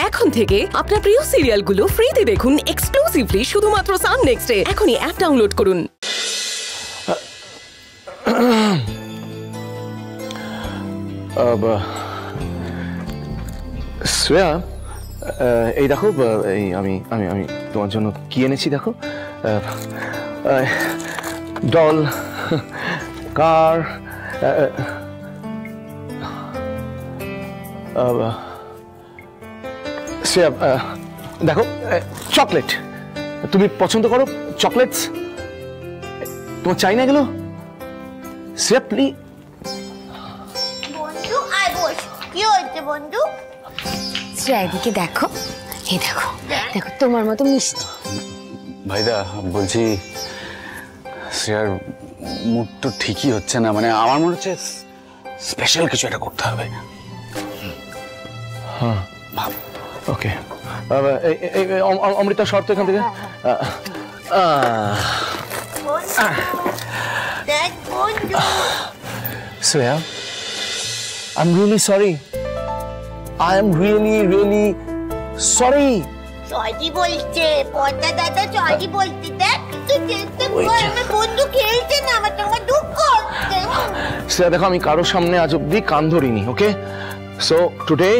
এখন থেকে আপনার প্রিয় সিরিয়ালগুলো ফ্রিতে দেখুন এক্সক্লুসিভলি শুধুমাত্র সান নেক্সটে। এখনই অ্যাপ ডাউনলোড করুন। শ্রেয়া, এই দেখো, এই আমি আমি আমি তোমার জন্য কি এনেছি দেখো। ডল, কার, শ্রেয়া দেখো, চকলেট। তুমি পছন্দ করো চকলেটস? তোমার চাই না এগুলো? শ্রেয়া প্লিজ। বন্ধু আয় বস। কি হয়েছে বন্ধু? শ্রেয়া এদিকে দেখো, এই দেখো দেখো তোমার মতো মিষ্টি। ভাইদা বলছি, শ্রেয়ার মুড তো ঠিকই হচ্ছে না, মানে আমার মনে হচ্ছে স্পেশাল কিছু একটা করতে হবে। হ্যাঁ ওকে, অমৃতা শর্ত এখান থেকে। Shreya, I'm really sorry. I am really sorry. Sorry বলছে পদ্মা দাদা, সরি বলতে দেখ। তুই চেষ্টা কর, আমার বন্ধু খেলছে না, আমার তোমার দুঃখ হচ্ছে। শ্রেয়া দেখো, আমি কারোর সামনে আজ অব্দি কান ধরিনি, ওকে? সো টুডে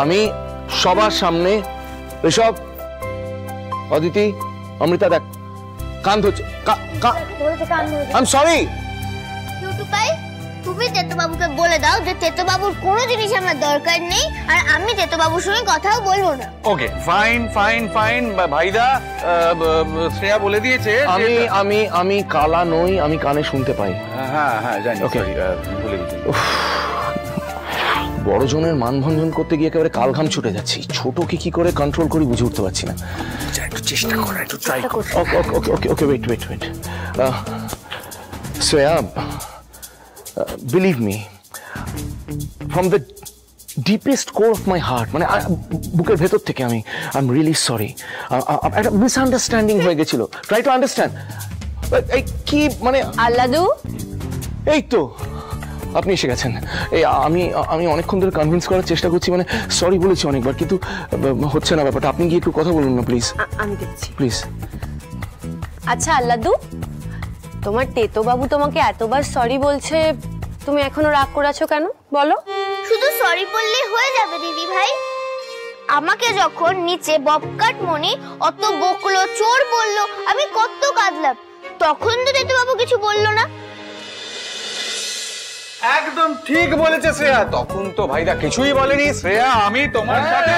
আমি সবার সামনে, ঋষভ, অদিতি, অমৃতা দেখ কান ধরছে। I am sorry. ইউটিউব ভাই, তুমি তেতো বাবুকে বলে দাও যে তেতো বাবুর কোনো জিনিস আমার দরকার নেই, আর আমি তেতো বাবুর সঙ্গে কথাও বলবো না। ওকে ফাইন ফাইন ফাইন ভাইদা, শ্রেয়া বলে দিয়েছে। আমি আমি আমি কালা নই, আমি কানে শুনতে পাই। হ্যাঁ হ্যাঁ জানি, ওকে বলে দিয়েছি। বড়জনের মানভঞ্জন করতে গিয়ে একেবারে কালঘাম ছুটে যাচ্ছি। ছোটকে কি করে কন্ট্রোল করি বুঝে উঠতে পারছি না। একটু চেষ্টা কর, একটু ট্রাই কর। Okay wait. Shreya, believe me, from the deepest core of my heart, মানে বুকের ভেতর থেকে I'm really sorry. একটা মিসআন্ডারস্ট্যান্ডিং হয়ে গেছিল। Try to understand. এই কি মানে আল্লাদু, এই তো আপনি এসে গেছেন। এই আমি অনেকক্ষণ ধরে কনভিন্স করার চেষ্টা করছি, মানে সরি বলেছি অনেকবার, কিন্তু হচ্ছে না ব্যাপারটা। আপনি গিয়ে একটু কথা বলুন না প্লিজ। আমি দেখছি প্লিজ। আচ্ছা আল্লাদু, তোমার তেতো বাবু তোমাকে এতবার সরি বলছে, তুমি এখনো রাগ করে আছো কেন বলো? শুধু সরি বললেই হয়ে যাবে দিদি ভাই? আমাকে যখন নিচে ববকাট মনি অত বকলো, চোর বললো, আমি কত কাঁদলাম, তখন তো তেতো বাবু কিছু বললো না। একদম ঠিক বলেছে শ্রেয়া, তখন তো ভাইদা কিছুই বলেনি। শ্রেয়া আমি তোমার সাথে